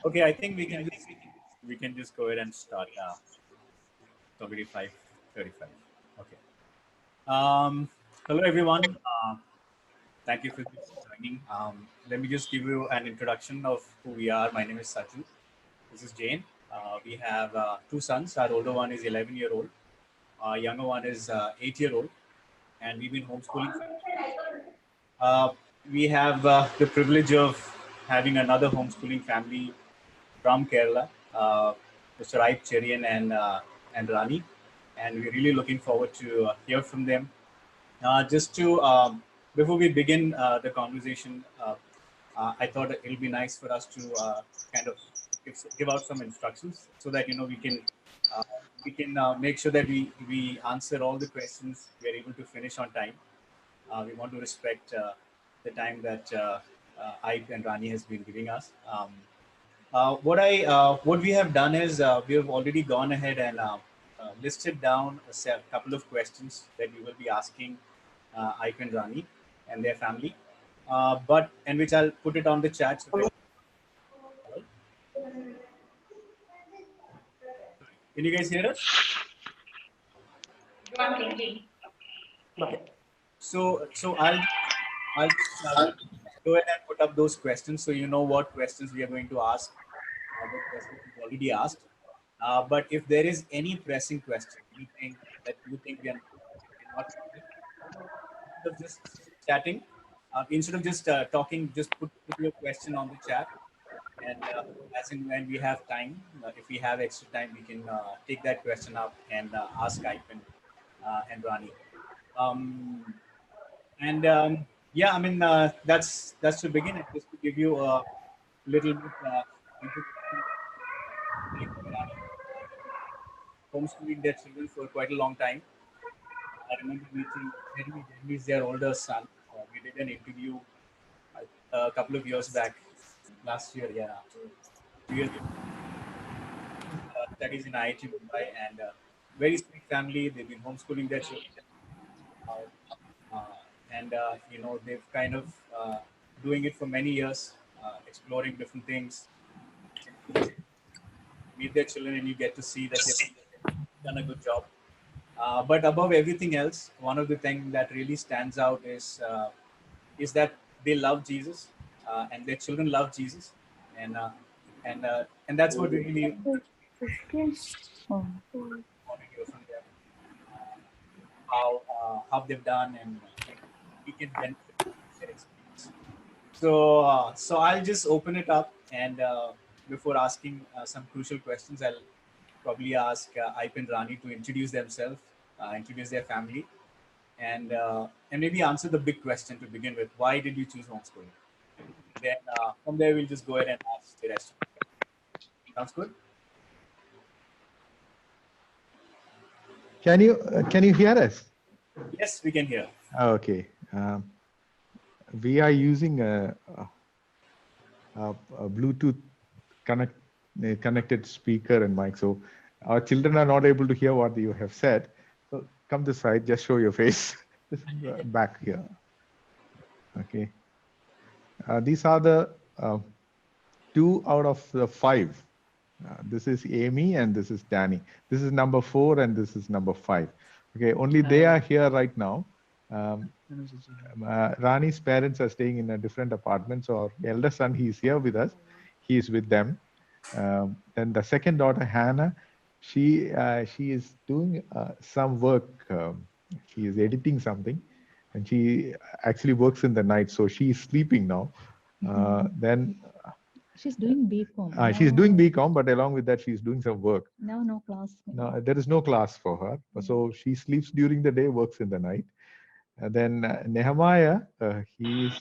Okay, I think we can just go ahead and start now. 35. Okay. Hello everyone. Thank you for joining. Let me just give you an introduction of who we are. My name is Saju. This is Jane. We have two sons. Our older one is 11-year-old. Our younger one is 8-year-old, and we've been homeschooling. Uh, we have the privilege of having another homeschooling family from Kerala, Mr. Raip Cherian and Rani, and we're really looking forward to hear from them. Just to before we begin the conversation, I thought it'll be nice for us to kind of give out some instructions so that uh, we can make sure that we answer all the questions. We are able to finish on time. We want to respect the time that Ike and Rani has been giving us. What we have done is we have already gone ahead and listed down a couple of questions that we will be asking Ike and Rani and their family, but and which I'll put it on the chat. So that, can you guys hear us? Okay. So I'll just go ahead and put up those questions so you know what questions we are going to ask. What questions we've already asked. But if there is any pressing question, anything that you think we cannot cover, instead of just chatting, instead of just talking, just put your question on the chat. And as in when we have time, if we have extra time, we can take that question up and ask Ivan and Rani. Um, and yeah, I mean that's to begin. And just to give you a little bit introduction, Ike and Rani homeschooling their children for quite a long time. I remember meeting Jeremy. Jeremy is their older son. We did an interview a couple of years back, last year, yeah, 2 years. Studies in IIT Mumbai, and very sweet family. They've been homeschooling their children, uh, and they've kind of doing it for many years, exploring different things. Meet their children, and you get to see that they've done a good job. But above everything else, one of the things that really stands out is that they love Jesus, and their children love Jesus, and and that's what really Oh. want to hear from them, uh, how they've done, and we can benefit from their experience. So I'll just open it up, and before asking some crucial questions, I'll probably ask Aip and Rani to introduce themselves, introduce their family, and maybe answer the big question to begin with: why did you choose homeschooling? Then from there, we'll just go ahead and ask the rest. Sounds good? Can you hear us? Yes, we can hear. Okay. We are using a Bluetooth connected speaker and mic, so our children are not able to hear what you have said. So come this side, just show your face. Back here. Okay. These are the 2 out of the 5. This is Amy and this is Danny. This is number 4 and this is number 5. Okay, only they are here right now. Rani's parents are staying in a different apartment, so our elder son, he's here with us. He's with them. Then the second daughter, Hannah, she is doing some work. She is editing something, and she actually works in the night, so she is sleeping now. Then She's doing BCom. she's doing BCom, but along with that, she's doing some work. No class. No, there is no class for her, so she sleeps during the day, works in the night. And then Nehemiah, he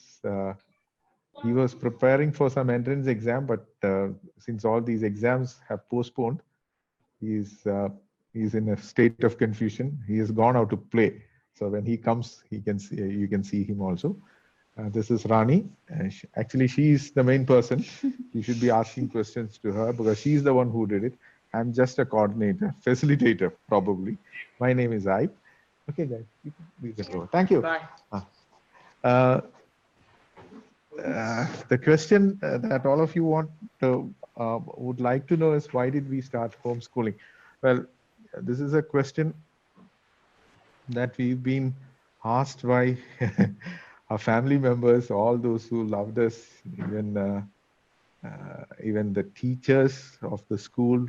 was preparing for some entrance exam, but since all these exams have postponed, he's in a state of confusion. He has gone out to play. So when he comes, you can see him also. This is Rani. Actually, she's the main person. You should be asking questions to her because she's the one who did it. I'm just a coordinator, facilitator, probably. My name is Aip. Okay, guys, you can go. Thank you. Bye. Uh, The question that all of you would like to know is, why did we start homeschooling? Well, this is a question that we've been asked by our family members, all those who loved us, even the teachers of the school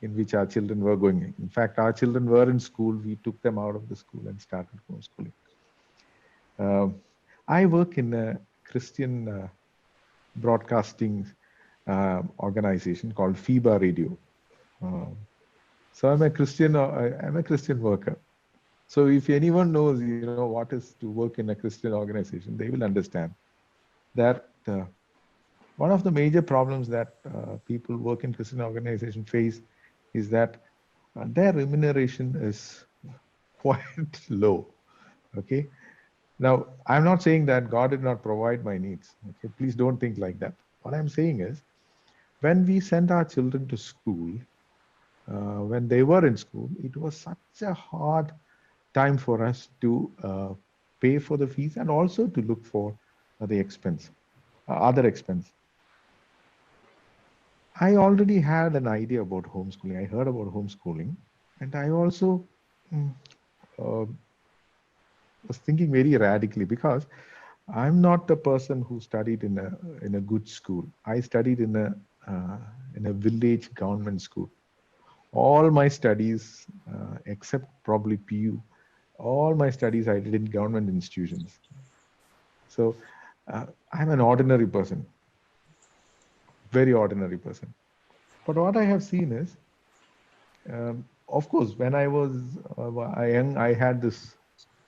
in which our children were going. In fact, our children were in school. We took them out of the school and started homeschooling. I work in a Christian broadcasting organization called FIBA Radio. So I'm a Christian worker. So if anyone knows, what is to work in a Christian organization, they will understand that one of the major problems that people work in Christian organization face is that their remuneration is quite low. Okay. Now, I'm not saying that God did not provide my needs. Okay, please don't think like that. What I'm saying is, when we sent our children to school, when they were in school, it was such a hard time for us to pay for the fees and also to look for the expense, other expense. I already had an idea about homeschooling. I heard about homeschooling, and I also was thinking very radically, because I'm not a person who studied in a good school. I studied in a village government school. All my studies, except probably PU, all my studies I did in government institutions. So I'm an ordinary person, very ordinary person. But what I have seen is, of course, when I was young, I had this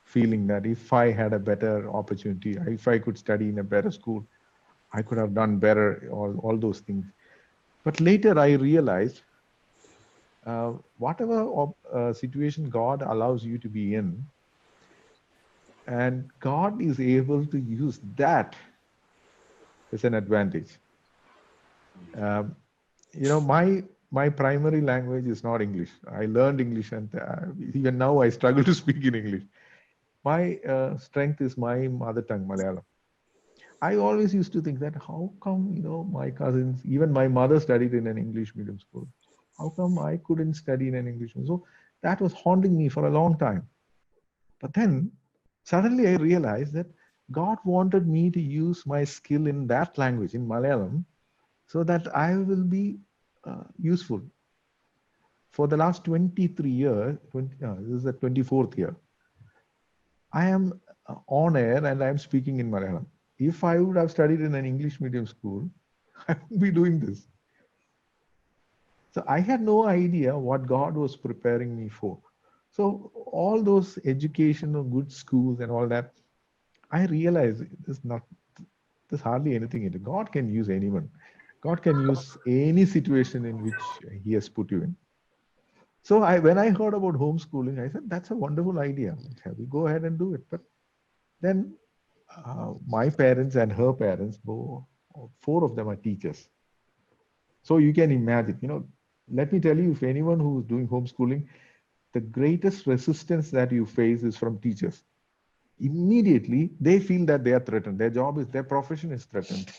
feeling that if I had a better opportunity, if I could study in a better school, I could have done better, all those things. But later I realized, whatever situation God allows you to be in, and God is able to use that as an advantage. My primary language is not English. I learned English, and even now I struggle to speak in English. My strength is my mother tongue, Malayalam. I always used to think that how come, my cousins, even my mother studied in an English medium school. How come I couldn't study in an English medium? So that was haunting me for a long time. But then suddenly I realized that God wanted me to use my skill in that language, in Malayalam, so that I will be useful. For the last 23 years, this is the 24th year, I am on air and I am speaking in Malayalam. If I would have studied in an English medium school, I would be doing this. So I had no idea what God was preparing me for. So all those educational good schools and all that, I realized there's hardly anything in it. God can use anyone. God can use any situation in which He has put you in. So when I heard about homeschooling, I said, that's a wonderful idea. Shall we go ahead and do it? But then my parents and her parents, four of them are teachers. So you can imagine, let me tell you, if anyone who's doing homeschooling, the greatest resistance that you face is from teachers. Immediately, they feel that they are threatened. Their profession is threatened.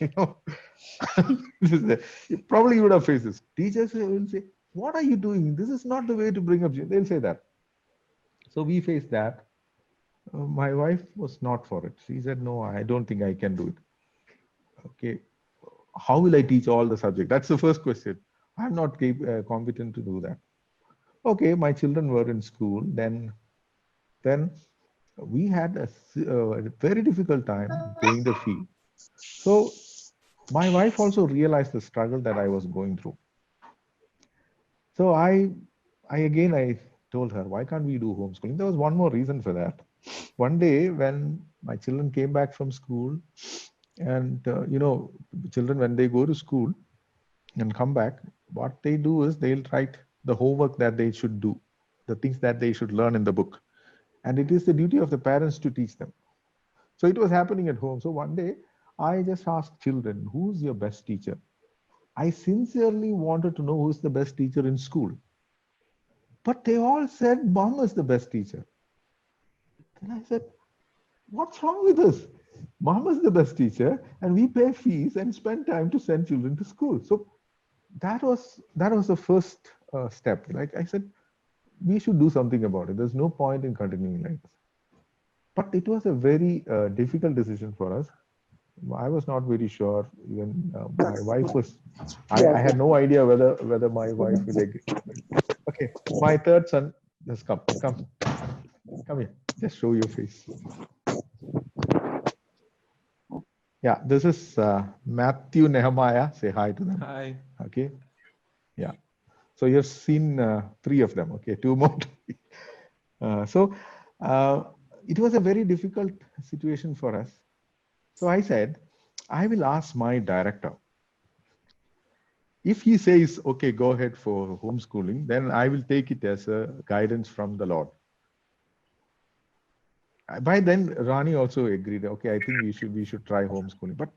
Probably you would have faced this. Teachers will say, what are you doing? This is not the way to bring up. They'll say that. So we faced that. My wife was not for it. She said, no, I don't think I can do it. Okay. How will I teach all the subject? That's the first question. I'm not competent to do that. Okay, my children were in school. Then we had a very difficult time paying the fee. So my wife also realized the struggle that I was going through. So I told her, why can't we do homeschooling? There was one more reason for that. One day when my children came back from school, and children, when they go to school and come back, what they do is they'll write the homework that they should do, the things that they should learn in the book. And it is the duty of the parents to teach them. So it was happening at home. So one day I just asked children, who's your best teacher? I sincerely wanted to know who's the best teacher in school. But they all said Mom is the best teacher. And I said, what's wrong with us? Mom is the best teacher, and we pay fees and spend time to send children to school. So that was the first step. Like I said, we should do something about it. There's no point in continuing like this. But it was a very difficult decision for us. I was not very sure. Even my wife was. I had no idea whether my wife will agree. Okay, my third son has come. Come here. Just show your face. Yeah, this is Matthew Nehemiah. Say hi to them. Hi. Okay. Yeah. So you've seen three of them. Okay, two more. So it was a very difficult situation for us. So I said, I will ask my director. If he says, okay, go ahead for homeschooling, then I will take it as a guidance from the Lord. By then, Rani also agreed. Okay, I think we should try homeschooling, but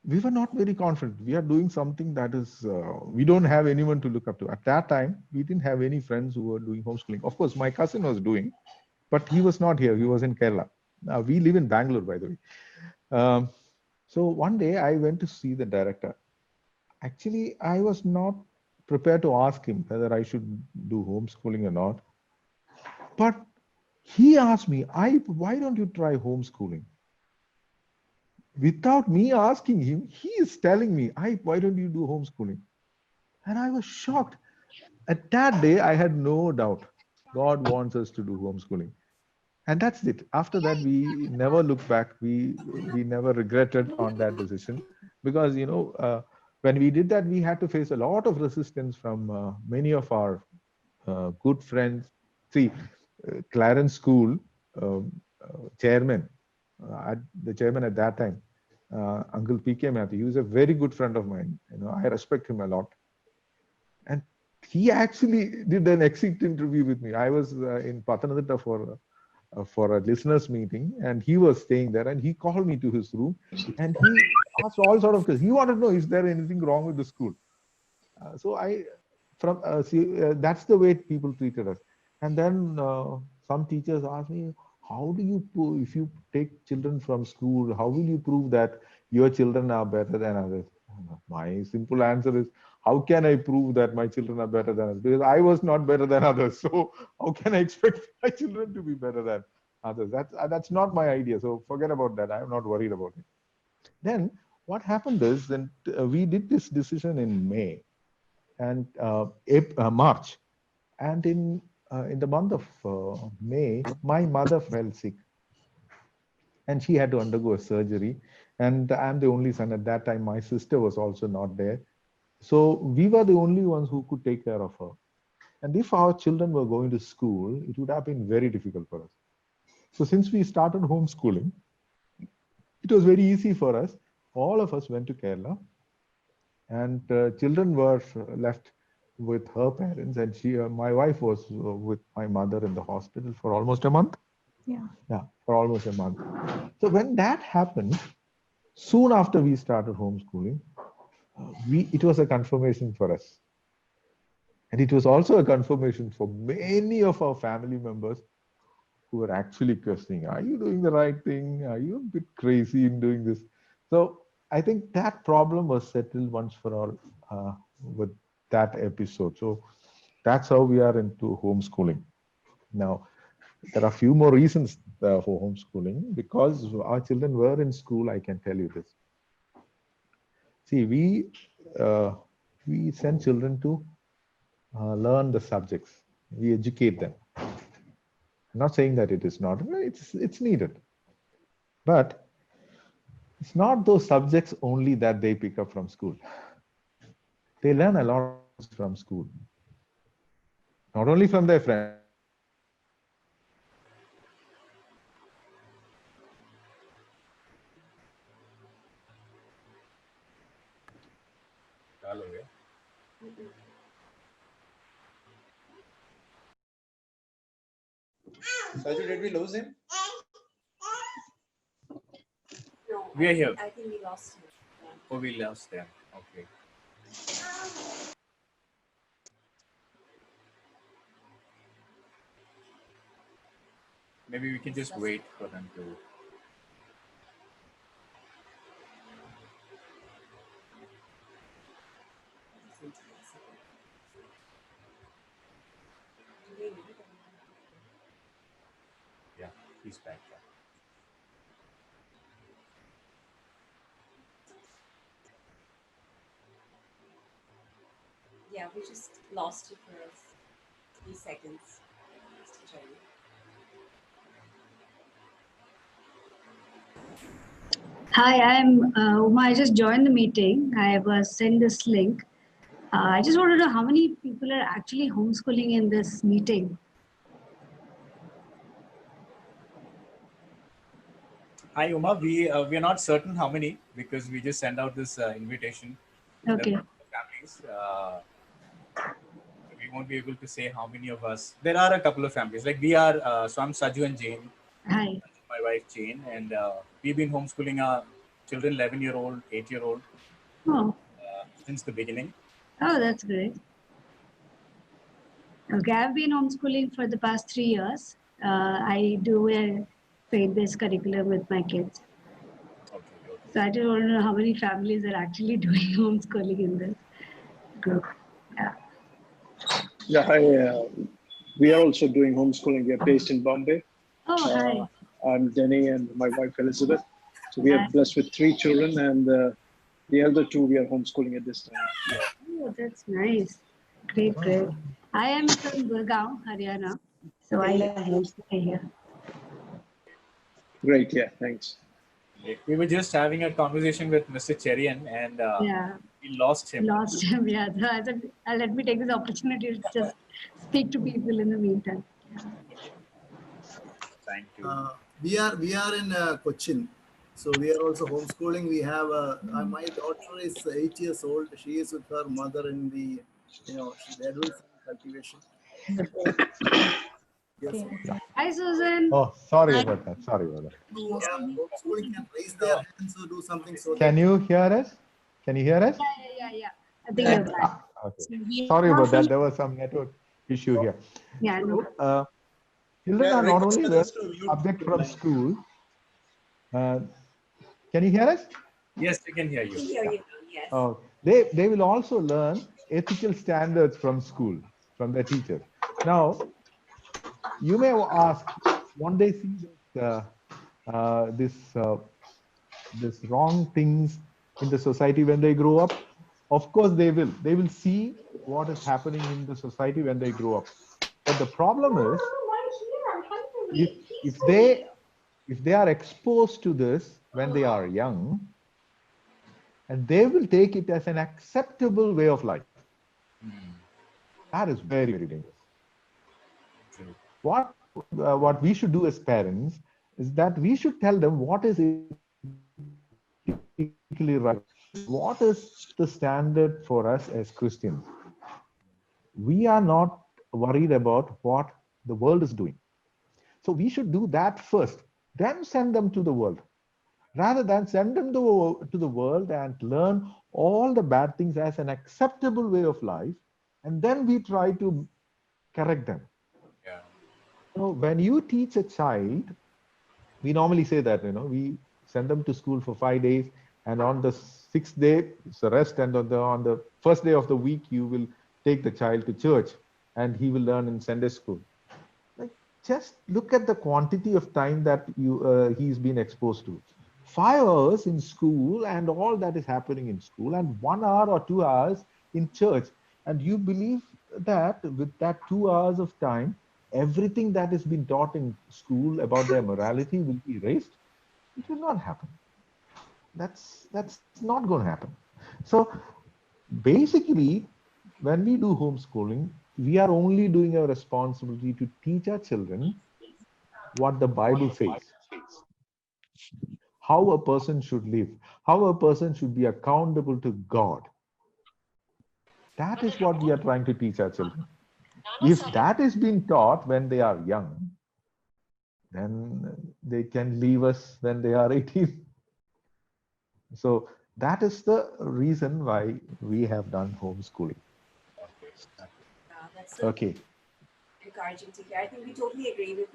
we were not very confident. We are doing something that is we don't have anyone to look up to. At that time, we didn't have any friends who were doing homeschooling. Of course, my cousin was doing, but he was not here. He was in Kerala. We live in Bangalore, by the way. So one day I went to see the director. Actually, I was not prepared to ask him whether I should do homeschooling or not. But he asked me, why don't you try homeschooling? Without me asking him, he is telling me, why don't you do homeschooling? And I was shocked. At that day, I had no doubt God wants us to do homeschooling. And that's it. After that, we never looked back. We never regretted on that decision, because when we did that, we had to face a lot of resistance from many of our good friends. See, Clarence School chairman, the chairman at that time, Uncle P.K. Mathew, he was a very good friend of mine. I respect him a lot. And he actually did an exit interview with me. I was in Pathanamthitta for a listeners meeting, and he was staying there, and he called me to his room, and he asked all sort of questions. He wanted to know, is there anything wrong with the school? So that's the way people treated us. And then some teachers asked me, how do you if you take children from school, how will you prove that your children are better than others? My simple answer is, how can I prove that my children are better than others? Because I was not better than others. So how can I expect my children to be better than others? That's not my idea. So forget about that. I'm not worried about it. Then what happened is, then we did this decision in May and March, and in the month of May, my mother fell sick, and she had to undergo a surgery. And I'm the only son at that time. My sister was also not there, so we were the only ones who could take care of her. And if our children were going to school, it would have been very difficult for us. So since we started homeschooling, it was very easy for us. All of us went to Kerala, and children were left with her parents, and my wife was with my mother in the hospital for almost a month. Yeah, for almost a month. So when that happened, soon after we started homeschooling, it was a confirmation for us, and it was also a confirmation for many of our family members who were actually questioning, are you doing the right thing? Are you a bit crazy in doing this? So I think that problem was settled once for all with that episode. So that's how we are into homeschooling. Now, there are a few more reasons for homeschooling. Because our children were in school, I can tell you this. See, we send children to learn the subjects. We educate them. I'm not saying that it is not. It's needed. But it's not those subjects only that they pick up from school. They learn a lot from school. Not only from their friends. Saju, did we lose him? No, we are here. I think we lost him. Oh, we lost them. Okay. Maybe we can just wait for them to. different to us. Yeah, he's back. Yeah, we just lost you for 3 seconds, Mr. Cherry. Hi, I'm Uma. I just joined the meeting. I was sent this link. I just want to know how many people are actually homeschooling in this meeting. Hi, Uma. We are not certain how many because we just send out this invitation Okay. to families. We won't be able to say how many of us. There are a couple of families. Like we are. So I'm Saju and Jane. Hi. My wife Jane, and we've been homeschooling our children, 11-year-old, 8-year-old, Oh, since the beginning. oh, that's great. Okay, I've been homeschooling for the past 3 years. I do a faith-based curriculum with my kids. Okay. So I just want to know how many families are actually doing homeschooling in this group. Yeah. Yeah, hi. We are also doing homeschooling. We are based in Bombay. Oh, hi. I'm Denny and my wife Elizabeth. So we are Hi. blessed with 3 children, and the elder 2 we are homeschooling at this time. Oh, that's nice. Great, great. I am from Gurgaon, Haryana. So I homestay here. Great, yeah, thanks. We were just having a conversation with Mr. Cherian, and Yeah, we lost him. lost him. Yeah, so I said, let me take this opportunity to just speak to people in the meantime. Thank you. We are in Cochin, so we are also homeschooling. We have my daughter is 8 years old. She is with her mother in the they're doing some cultivation. Yes. Okay. Hi, Susan. Oh, sorry about that. Sorry about that. Who homeschooling can raise their hands or do something. So Can you hear us? Can you hear us? Yeah. I think you're back. Okay. Sorry about that. There was some network issue here. Yeah, no. Children are not only learning subject from school. Can you hear us? Yes, we can hear We can you. hear you now, yes. Oh, they will also learn ethical standards from school, from their teachers. Now, you may ask, won't they see this wrong things in the society when they grow up? Of course they will. They will see what is happening in the society when they grow up. But the problem is, if they are exposed to this when they are young, and they will take it as an acceptable way of life. That is very, very dangerous. True. What we should do as parents is that we should tell them what is ethically right. What is the standard for us as Christians? We are not worried about what the world is doing. So we should do that first, then send them to the world. Rather than send them to the world and learn all the bad things as an acceptable way of life, and then we try to correct them. Yeah. So when you teach a child, we normally say that we send them to school for 5 days, and on the 6th day it's a rest, and on the first day of the week you will take the child to church, and he will learn in Sunday school. Just look at the quantity of time that he's been exposed to. 5 hours in school and all that is happening in school, and 1 hour or 2 hours in church. And you believe that with that 2 hours of time, everything that has been taught in school about their morality will be erased? It will not happen. That's not going to happen. So basically, when we do homeschooling, we are only doing our responsibility to teach our children what the Bible says, how a person should live, how a person should be accountable to God. That is what we are trying to teach our children. If that is being taught when they are young, then they can leave us when they are 18. So that is the reason why we have done homeschooling. That's so Okay. encouraging to hear. I think we totally agree with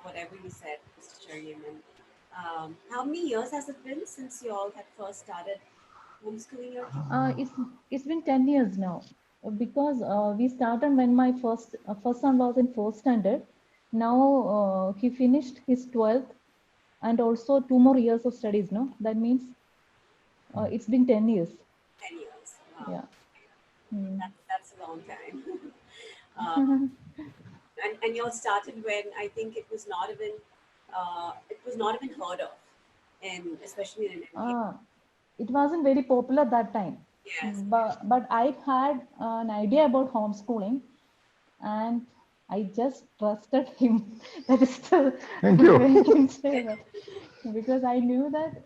whatever you said, Mr. Cherry. And how many years has it been since you all had first started homeschooling your kids? It's been 10 years now because we started when my first son was in fourth standard. Now he finished his 12th and also 2 more years of studies. No, that means it's been 10 years. 10 years. Wow. Yeah. Mm. That's a long time. And you all started when I think it was not even heard of, and especially in India. It wasn't very popular that time. Yes. But I had an idea about homeschooling and I just trusted him. That is the Thank you. way I can say that. Because I knew that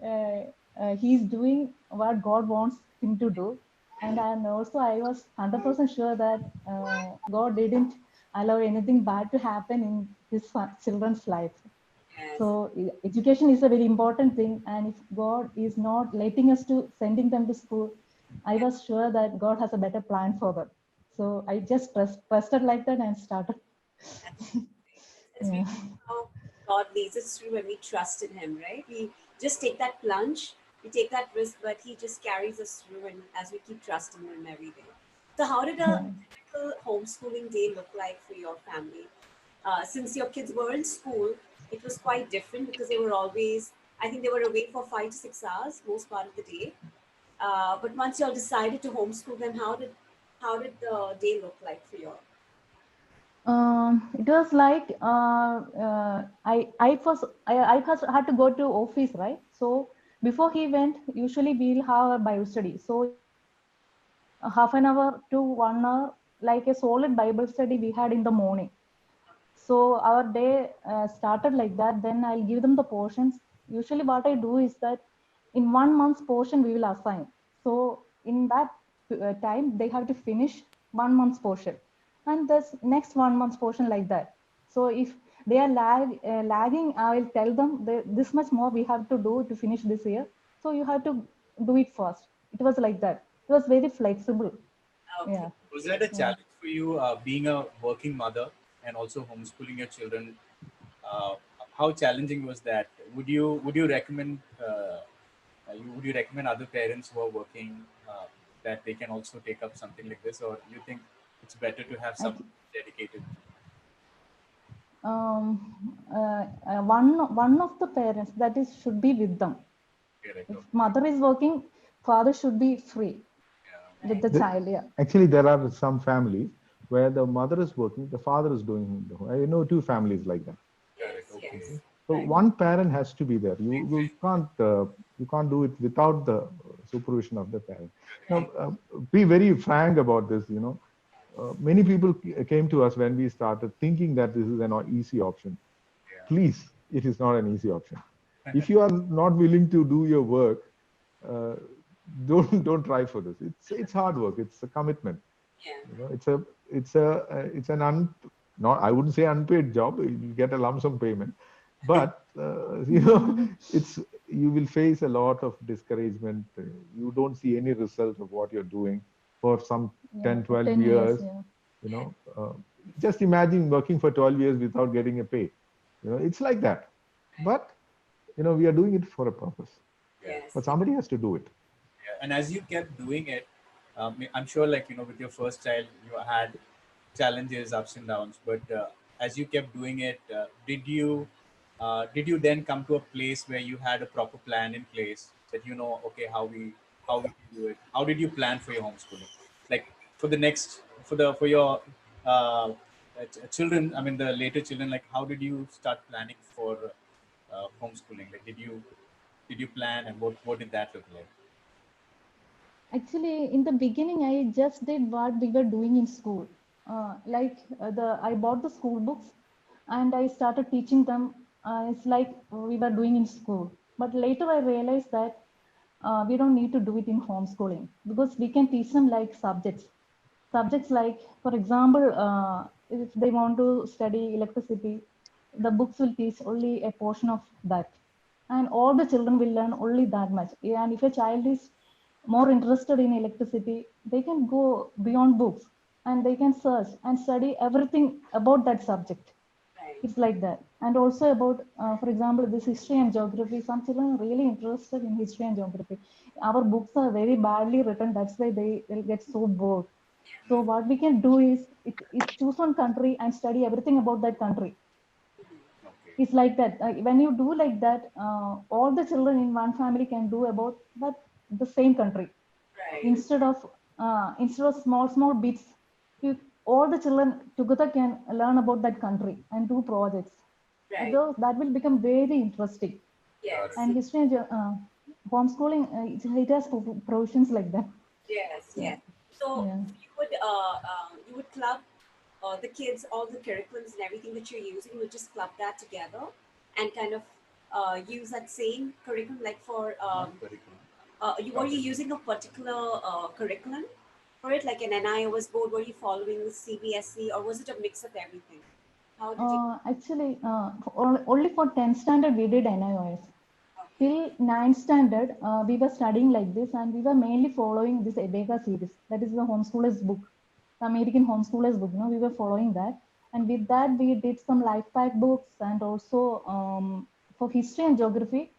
he's doing what God wants him to do. And also I was 100% sure that God didn't allow anything bad to happen in his children's life. Yes. So education is a very important thing, and if God is not letting us to sending them to school, I was sure that God has a better plan for them. So I just trusted like that and started. It's really how God leads us through when we trust in Him, right? We just take that plunge, we take that risk, but He just carries us through, and as we keep trusting Him every day. So, how did a typical homeschooling day look like for your family? Since your kids were in school, it was quite different because they were always, I think they were away for 5 to 6 hours most part of the day. But once you all decided to homeschool them, how did the day look like for you all? It was like I first had to go to office, right? So before he went, usually we'll have a Bible study. So a half an hour to 1 hour, like a solid Bible study we had in the morning. So our day started like that. Then I'll give them the portions. Usually what I do is that in 1 month's portion we will assign. So in that time they have to finish 1 month's portion, and this next 1 month's portion like that. So if they are lagging, I will tell them this much more we have to do to finish this year. So you have to do it first. It was like that. It was very flexible. Okay. Yeah. Was that a challenge for you, being a working mother and also homeschooling your children? How challenging was that? Would you recommend would you recommend other parents who are working that they can also take up something like this, or you think it's better to have someone dedicated? One of the parents that is should be with them. Correct. If mother is working, father should be free with the child. Yeah. Actually, there are some families where the mother is working, the father is doing the home. I know 2 families like that. Correct. Yes, Okay. yes. So one parent has to be there. You can't do it without the supervision of the parent. Now, be very frank about this. Many people came to us when we started thinking that this is an easy option. Yeah. Please, it is not an easy option. If you are not willing to do your work, don't try for this. It's hard work. It's a commitment. Yeah. It's not, I wouldn't say unpaid job. You get a lump sum payment, but you will face a lot of discouragement. You don't see any result of what you're doing for some 10, 12 10 years. Yeah. Just imagine working for 12 years without getting a pay. It's like that. But we are doing it for a purpose. Yes. But somebody has to do it. Yeah. And as you kept doing it, I'm sure, with your first child, you had challenges, ups and downs. But as you kept doing it, did you then come to a place where you had a proper plan in place that okay, how we do it? How did you plan for your homeschooling? Like for the next for your children, I mean the later children, like how did you start planning for homeschooling? Like did you plan, and what did that look like? Actually, in the beginning, I just did what we were doing in school. I bought the school books and I started teaching them. It's like we were doing in school. But later I realized that we don't need to do it in homeschooling because we can teach them like subjects. Subjects like, for example, if they want to study electricity, the books will teach only a portion of that. And all the children will learn only that much. And if a child is more interested in electricity, they can go beyond books and they can search and study everything about that subject. Right. It's like that. and also about, for example, this history and geography. Some children are really interested in history and geography. Our books are very badly written. That's why they'll get so bored. So what we can do is choose one country and study everything about that country. Okay. It's like that. When you do like that, all the children in one family can do about that the same country. Right. Instead of small bits, you, all the children together can learn about that country and do projects. Right. That will become very interesting. Yes. And history and homeschooling, it has provisions like that. Yes. Yeah. Yes. So Yeah. you would club the kids, all the curriculums and everything that you're using. You would just club that together and kind of use that same curriculum, like for Curriculum. were you using a particular curriculum for it, like an NIOS board? Were you following the CBSE, or was it a mix of everything? How did you? Actually, only for 10th standard we did NIOS. Till 9th standard, we were studying like this, and we were mainly following this Abeka series. That is the homeschoolers book, the American homeschoolers book. We were following that, and with that we did some life pack books, and also for history and geography,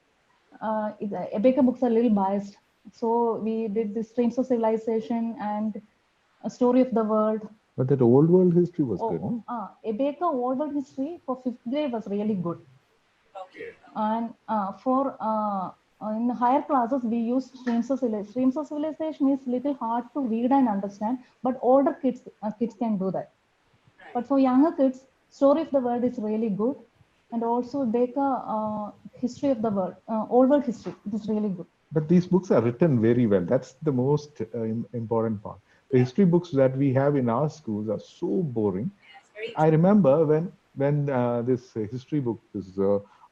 Abeka books are a little biased. So we did the Streams of Civilization and A Story of the World. But that old world history was good, no? Abeka Old World History for 5th grade was really good. Okay. And in higher classes, we use Streams of Civilization. Streams of Civilization is little hard to read and understand, but older kids can do that. Right. But for younger kids, Story of the World is really good. And also Abeka History of the World, Old World History, it is really good. But these books are written very well. That's the most important part. The history books that we have in our schools are so boring. Yes, very I remember when this history book, this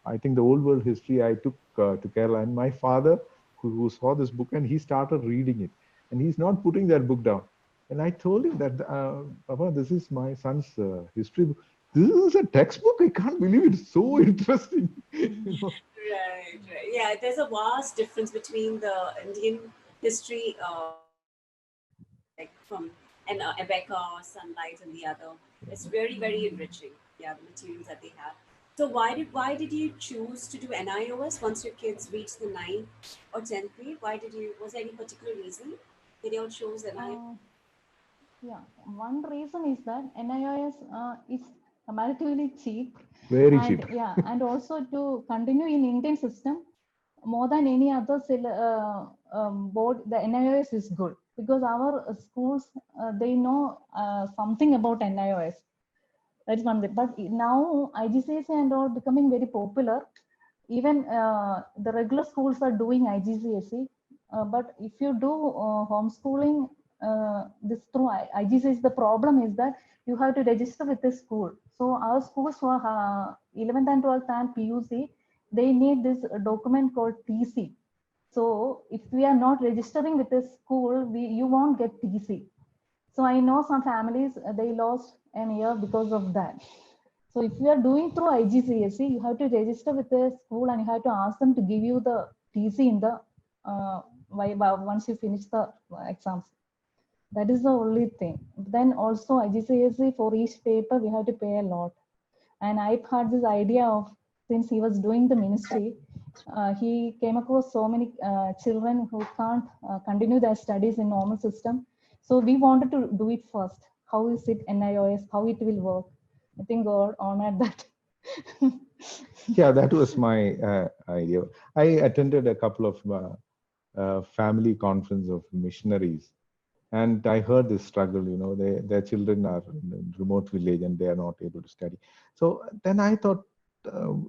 I think the old world history, I took to Kerala, and my father who saw this book and he started reading it, and he's not putting that book down. And I told him that, Papa, this is my son's history book. This is a textbook. I can't believe it. It's so interesting. You know? Right, right. Yeah, there's a vast difference between the Indian history, like from Abeka or Sunlight and the other. It's very, very enriching. Yeah, the materials that they have. So why did you choose to do NIOS once your kids reached the 9th or 10th grade? Was there any particular reason that you all chose NIOS? Yeah, one reason is that NIOS is comparatively cheap. Very And cheap. yeah, and also to continue in Indian system, more than any other board, the NIOS is good because our schools, they know something about NIOS. That's one thing. But now IGCSE and all becoming very popular. Even the regular schools are doing IGCSE. But if you do homeschooling, this through IGCSE, the problem is that you have to register with the school. So our schools for 11th and 12th and PUC, they need this document called TC. So if we are not registering with the school, you won't get TC. So I know some families, they lost an year because of that. So if you are doing through IGCSE, you have to register with the school and you have to ask them to give you the TC in the once you finish the exams. That is the only thing. Then also IGCSE, for each paper we have to pay a lot. And I've had this idea of, since he was doing the ministry, he came across so many children who can't continue their studies in normal system. So we wanted to do it first. How is it NIOS? How it will work? I think God honored that. Yeah, that was my idea. I attended a couple of family conference of missionaries, and I heard this struggle. You know, their children are in a remote village and they are not able to study. So then I thought,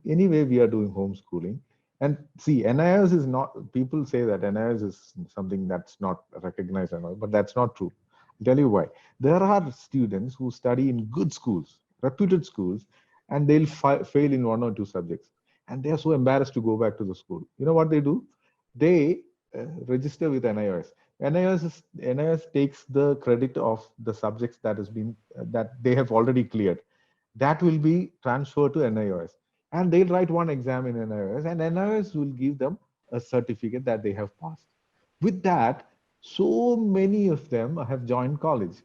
anyway, we are doing homeschooling. And see, NIOS is not, people say that NIOS is something that's not recognized and all, but that's not true. I'll tell you why. There are students who study in good schools, reputed schools, and they'll fail in one or two subjects. And they are so embarrassed to go back to the school. You know what they do? They register with NIOS. NIOS takes the credit of the subjects that has been that they have already cleared. That will be transferred to NIOS, and they'll write one exam in NIOS, and NIOS will give them a certificate that they have passed. With that, so many of them have joined college.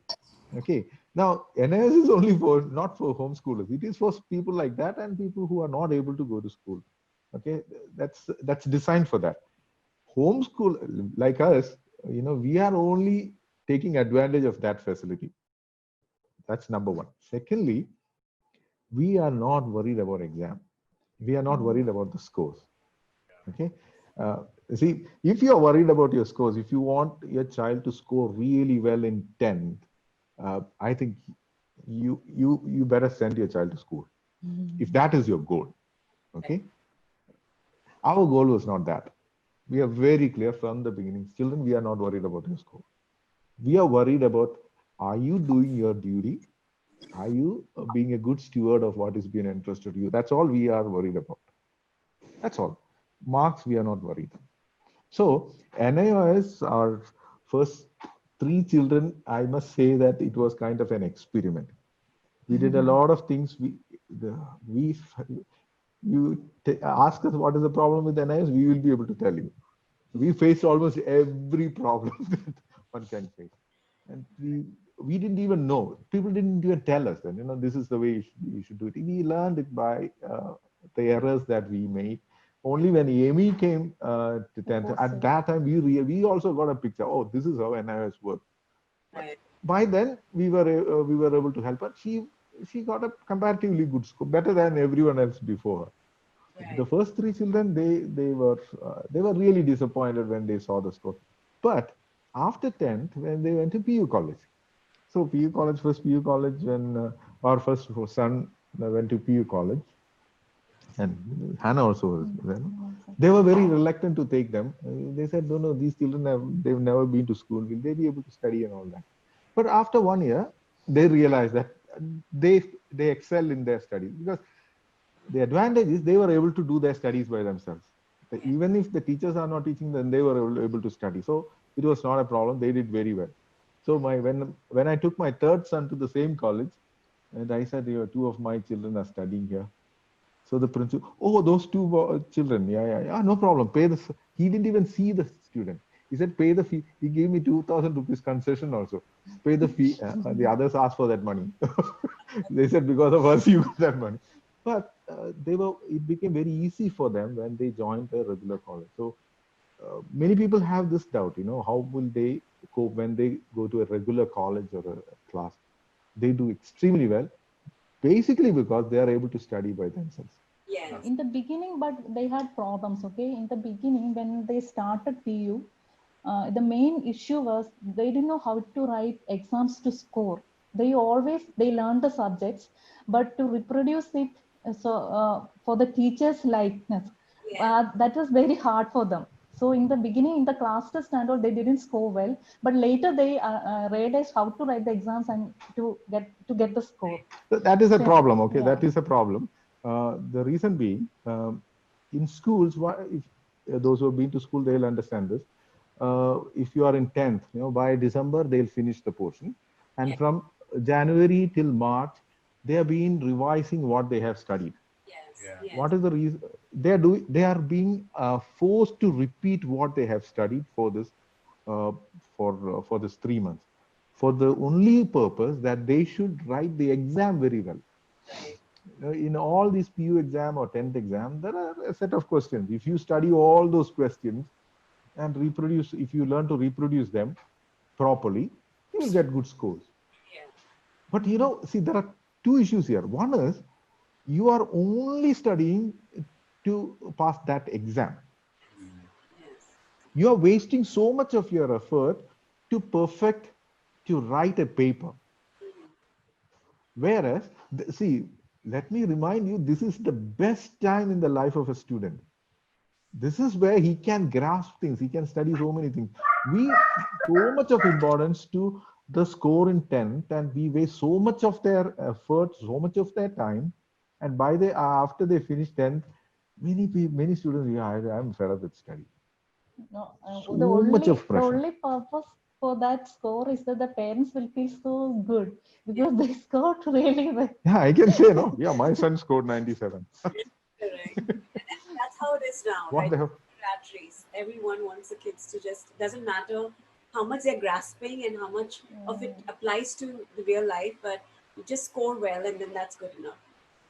Okay, Now, NIS is only for not for homeschoolers. It is for people like that and people who are not able to go to school. Okay, that's designed for that. Homeschool like us, we are only taking advantage of that facility. That's number one. Secondly, we are not worried about exam. We are not worried about the scores. Okay. See, if you are worried about your scores, if you want your child to score really well in 10th, I think you better send your child to school if that is your goal. Okay. Our goal was not that. We are very clear from the beginning. Children, we are not worried about your score. We are worried about, are you doing your duty? Are you being a good steward of what is being entrusted to you? That's all we are worried about. That's all. Marks, we are not worried. So NIOS, our first 3 children, I must say that it was kind of an experiment. We did a lot of things. Ask us what is the problem with NIOS, we will be able to tell you. We faced almost every problem that one can face. And we didn't even know. People didn't even tell us that, this is the way you should do it. We learned it by the errors that we made. Only when Amy came to 10th, at that time, we also got a picture. Oh, this is how NIS works. Right. By then, we were able to help her. She got a comparatively good score, better than everyone else before her. Right. The first 3 children, they were really disappointed when they saw the score. But after 10th, when they went to PU college, so first PU college, when our first son went to PU college, and Hannah also was there. They were very reluctant to take them. They said, no, these children they've never been to school. Will they be able to study and all that? But after 1 year, they realized that they excel in their studies, because the advantage is they were able to do their studies by themselves. Even if the teachers are not teaching them, they were able to study. So it was not a problem. They did very well. So when I took my third son to the same college, and I said, 2 of my children are studying here. So the principal, oh, those 2 children, yeah, no problem. Pay the. He didn't even see the student. He said, pay the fee. He gave me 2,000 rupees concession also. Pay the fee. The others asked for that money. They said, because of us, you got that money. But it became very easy for them when they joined a regular college. So many people have this doubt, how will they cope when they go to a regular college or a class? They do extremely well, basically because they are able to study by themselves. Yes. In the beginning, but they had problems. Okay, in the beginning when they started PU, the main issue was they didn't know how to write exams to score. They learned the subjects, but to reproduce it, for the teachers' likeness, that was very hard for them. So in the beginning, in the class test and all, they didn't score well, but later they realized how to write the exams and to get the score. So that is a problem. Okay, Yeah. that is a problem. The reason being, in schools, if those who have been to school, they'll understand this. If you are in 10th, by December they'll finish the portion, and from January till March, they have been revising what they have studied. Yes. What is the reason? They are being forced to repeat what they have studied for this for this 3 months, for the only purpose that they should write the exam very well. Right. In all these PU exam or 10th exam, there are a set of questions. If you study all those questions and if you learn to reproduce them properly, you will get good scores. Yeah. But see, there are 2 issues here. One is, you are only studying to pass that exam. Yes. You are wasting so much of your effort to write a paper. Whereas, see, let me remind you, this is the best time in the life of a student. This is where he can grasp things. He can study so many things. We so much of importance to the score in 10th, and we waste so much of their effort, so much of their time. And after they finish 10th, many students, I'm fed up with study. No, So the much of the pressure. only purpose for that score is that the parents will feel so good because they scored really well. Yeah, I can say no. Yeah, my son scored 97. Correct. And that's how it is now, What right? the hell? Rat race. Everyone wants the kids to doesn't matter how much they're grasping and how much of it applies to the real life, but you just score well and then that's good enough.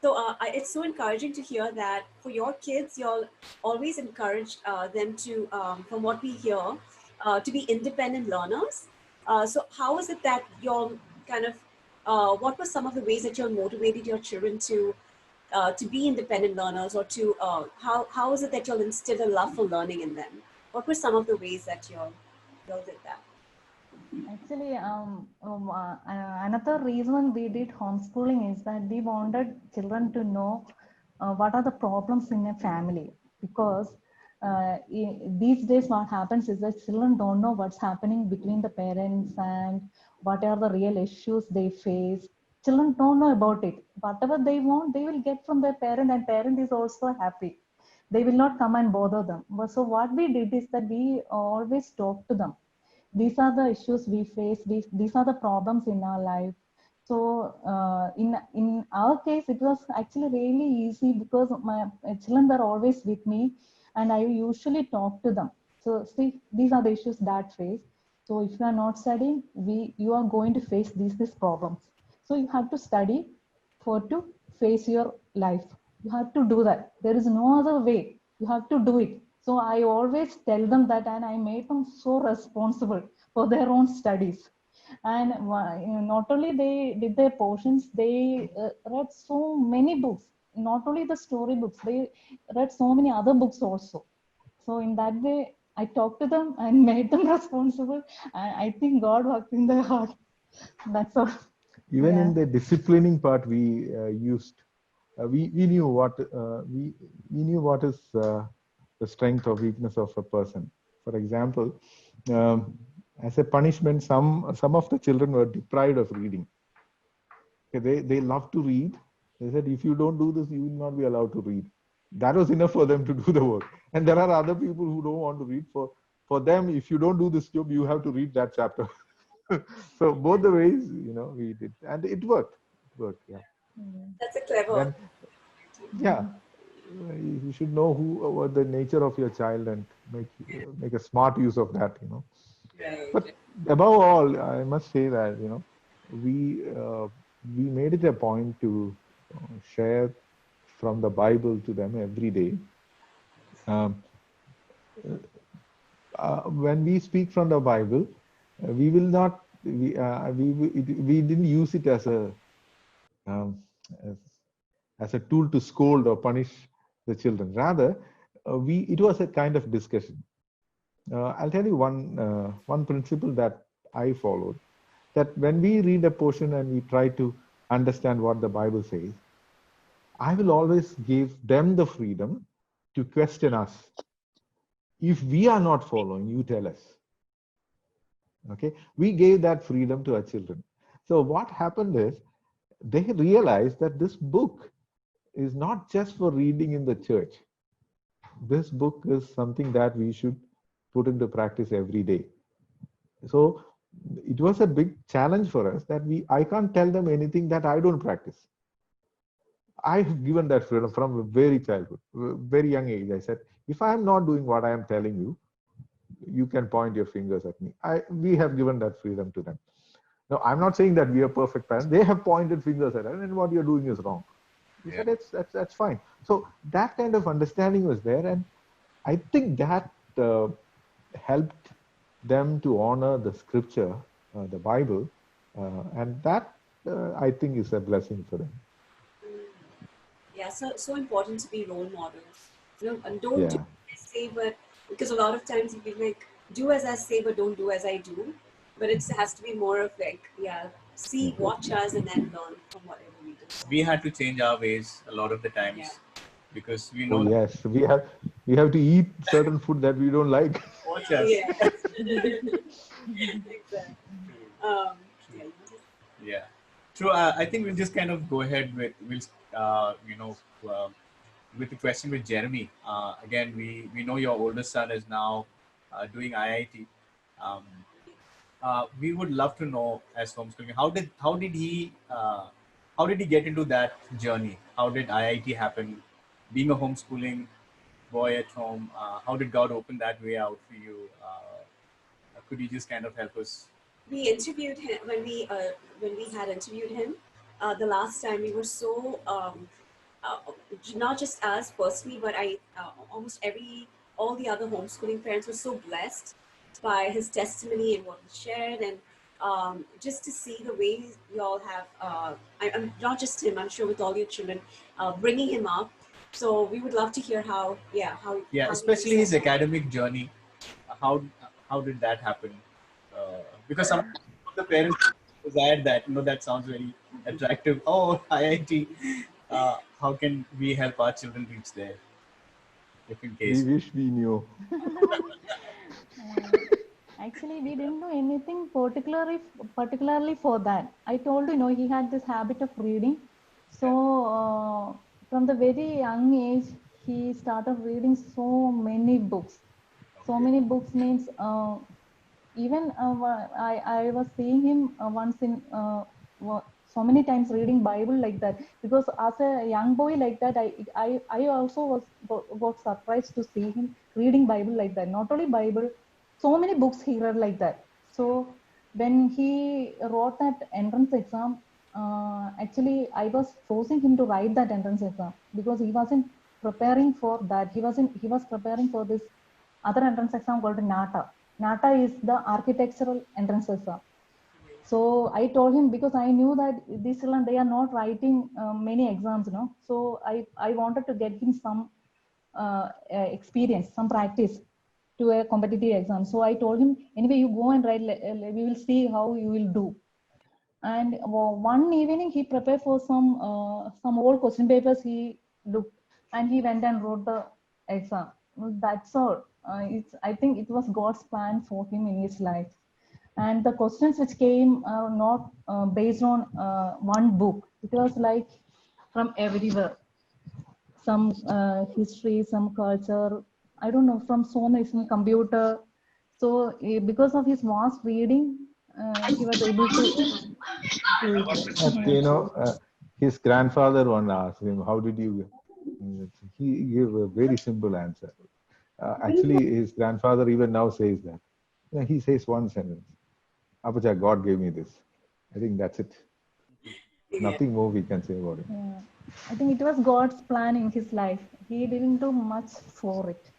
So it's so encouraging to hear that for your kids, you'll always encourage them to, from what we hear, to be independent learners. So how is it that you're kind of, what were some of the ways that you're motivated your children to be independent learners, or to, how is it that you'll instill a love for learning in them? What were some of the ways that you'll did that? Actually, another reason we did homeschooling is that we wanted children to know what are the problems in a family, because these days what happens is that children don't know what's happening between the parents and what are the real issues they face. Children don't know about it. Whatever they want, they will get from their parent, and parent is also happy. They will not come and bother them. So what we did is that we always talk to them. These are the issues we face. These are the problems in our life. So in our case, it was actually really easy because my children were always with me, and I usually talk to them. So see, these are the issues that face. So if you are not studying, you are going to face these problems. So you have to study for to face your life. You have to do that. There is no other way. You have to do it. So I always tell them that, and I made them so responsible for their own studies. And not only they did their portions, they read so many books. Not only the story books, they read so many other books also. So in that way, I talked to them and made them responsible. And I think God worked in their heart. That's all. Even Yeah. in the disciplining part, we used we knew what we knew what is the strength or weakness of a person. For example, as a punishment, some of the children were deprived of reading. Okay, they love to read. They said, if you don't do this, you will not be allowed to read. That was enough for them to do the work. And there are other people who don't want to read. For them, if you don't do this job, you have to read that chapter. So both the ways, we did, and it worked. It worked, yeah. That's a clever. Then, yeah, you should know what the nature of your child and make a smart use of that. Right. But above all, I must say that we made it a point to share from the Bible to them every day. When we speak from the Bible, we will not we didn't use it as a um, as a tool to scold or punish the children. Rather, it was a kind of discussion. I'll tell you one principle that I followed, that when we read a portion and we try to understand what the Bible says, I will always give them the freedom to question us. If we are not following, you tell us. Okay, we gave that freedom to our children. So what happened is, they realized that this book is not just for reading in the church. This book is something that we should put into practice every day. So it was a big challenge for us that I can't tell them anything that I don't practice. I've given that freedom from a very childhood, very young age. I said, if I am not doing what I am telling you, you can point your fingers at me. We have given that freedom to them. Now, I'm not saying that we are perfect parents. They have pointed fingers at us, and what you're doing is wrong. We said, that's fine. So that kind of understanding was there, and I think that helped them to honor the scripture, the Bible, and that I think is a blessing for them. Yeah, so important to be role models. And don't do as I say, but because a lot of times you feel like, do as I say, but don't do as I do. But it has to be more of like, see, watch us, and then learn from whatever we do. We had to change our ways a lot of the times because we know. Oh, yes, we have to eat certain food that we don't like. Watch us. Yeah. Exactly. Yeah. So I think we'll just kind of go ahead with with the question with Jeremy. Again, we know your oldest son is now doing IIT. We would love to know, as homeschooling, how did he get into that journey? How did IIT happen? Being a homeschooling boy at home, how did God open that way out for you? could you just kind of help us? We interviewed him when we had interviewed him the last time. We were so not just us personally, but almost all the other homeschooling parents were so blessed by his testimony and what he shared, and just to see the way you all have, I'm not just him, I'm sure with all your children, bringing him up. So we would love to hear how Especially his academic journey. How how did that happen? Because some of the parents desire that. That sounds very attractive. Oh, IIT. How can we help our children reach there? If in We case. wish we knew. Actually, we didn't do anything particularly for that. I told you, he had this habit of reading. So from the very young age, he started reading so many books. So many books means even I was seeing him once in so many times reading Bible like that, because as a young boy like that, I also got surprised to see him reading Bible like that. Not only Bible, so many books he read like that. So when he wrote that entrance exam, actually I was forcing him to write that entrance exam because he wasn't preparing for that. He was preparing for this other entrance exam called NATA. NATA is the architectural entrance exam. So I told him, because I knew that these children, they are not writing many exams, So I wanted to get him some experience, some practice to a competitive exam. So I told him, anyway, you go and write, we will see how you will do. And one evening he prepared for some old question papers he looked, and he went and wrote the exam. That's all. I think it was God's plan for him in his life. And the questions which came are not based on one book. It was like from everywhere. Some history, some culture, I don't know, from so many, some computer. So because of his vast reading, he was able to do it. But, his grandfather one asked him, how did you? He gave a very simple answer. Actually, his grandfather even now says that. He says one sentence, Apacha, God gave me this. I think that's it. Nothing more we can say about it. Yeah. I think it was God's plan in his life. He didn't do much for it.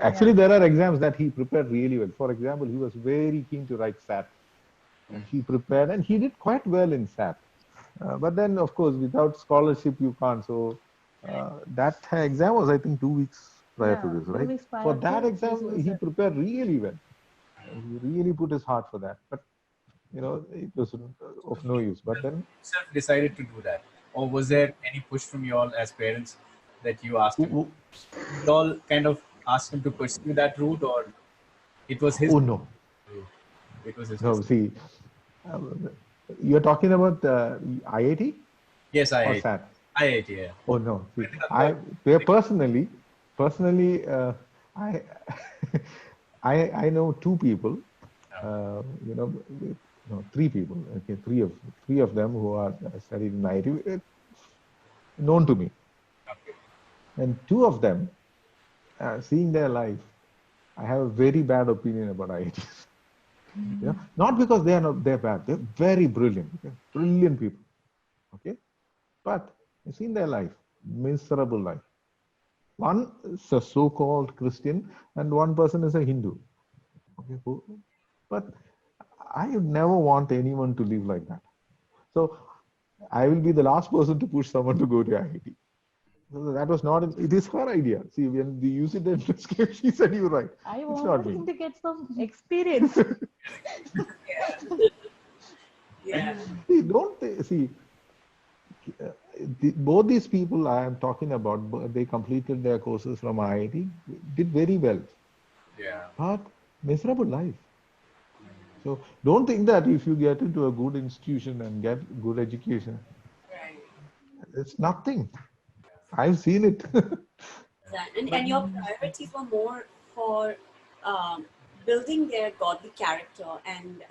Actually, there are exams that he prepared really well. For example, he was very keen to write SAT. And he prepared and he did quite well in SAT. But then, of course, without scholarship, you can't. So that exam was, I think, 2 weeks prior to this, right? For that exam, he prepared really well. He really put his heart for that. But, it was of no use. But then... decided to do that? Or was there any push from you all as parents that you asked him? You all kind of asked him to pursue that route, or it was his... Oh, no. It was his... No, see, you're talking about IIT? Yes, IIT. Or SAT? IIT, yeah. Oh, no. See, personally, I know two people, three people, okay, three of them who are studied in IIT, known to me. Okay. And two of them, seeing their life, I have a very bad opinion about IITs. Not because they're bad, they're very brilliant, okay? Brilliant people, okay? But you've seen their life, miserable life. One is a so-called Christian and one person is a Hindu. Okay, but I would never want anyone to live like that. So I will be the last person to push someone to go to IIT. So that was not, it is her idea. See, when we use it in this case, she said you're right. I it's wanted him to get some experience. Yeah. See, both these people I am talking about, they completed their courses from IIT, did very well. Yeah. But miserable life. So don't think that if you get into a good institution and get good education, Right. it's nothing. I've seen it. And your priorities were more for building their godly character and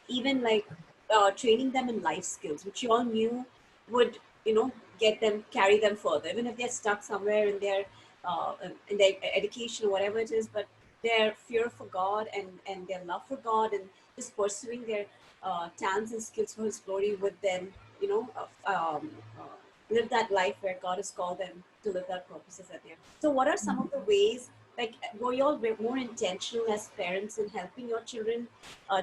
even like training them in life skills, which you all knew would, carry them further, even if they're stuck somewhere in their education or whatever it is. But their fear for God and their love for God, and just pursuing their talents and skills for His glory would then, you know, live that life where God has called them to live that purposes at there. So, what are some of the ways, like, were you all more intentional as parents in helping your children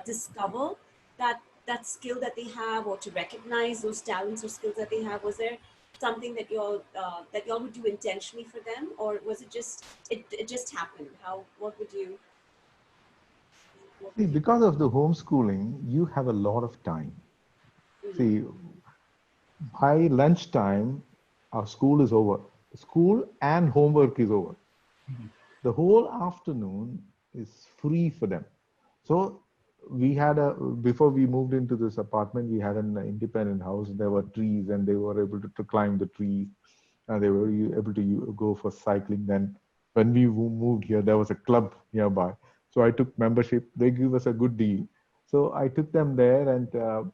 discover that skill that they have, or to recognize those talents or skills that they have? Was there something that y'all would do intentionally for them, or was it just it just happened? How what would you See, because of the homeschooling, you have a lot of time. See, by lunchtime, our school is over. School and homework is over. The whole afternoon is free for them. So we had before we moved into this apartment, we had an independent house. There were trees and they were able to climb the trees. They were able to go for cycling. Then when we moved here, there was a club nearby. So I took membership. They give us a good deal. So I took them there, and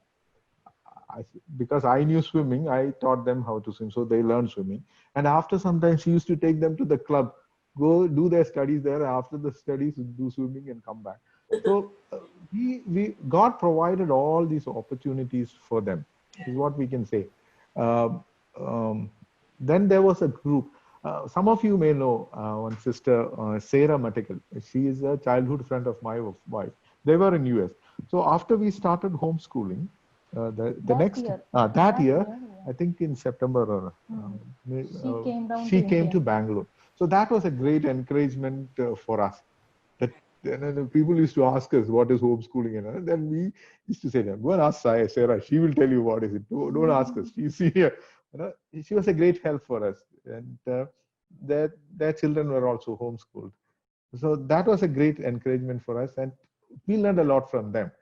because I knew swimming, I taught them how to swim. So they learned swimming. And after some time, she used to take them to the club, go do their studies there. After the studies, do swimming and come back. So God provided all these opportunities for them, is what we can say. Then there was a group. Some of you may know one sister, Sarah Matikal. She is a childhood friend of my wife. They were in US. So after we started homeschooling, that year, I think in September, or she came to Bangalore. So that was a great encouragement for us. That people used to ask us what is homeschooling, and then we used to say, go and ask Sarah. She will tell you what is it. Don't ask us. She's here. She was a great help for us, and their children were also homeschooled. So that was a great encouragement for us, and we learned a lot from them.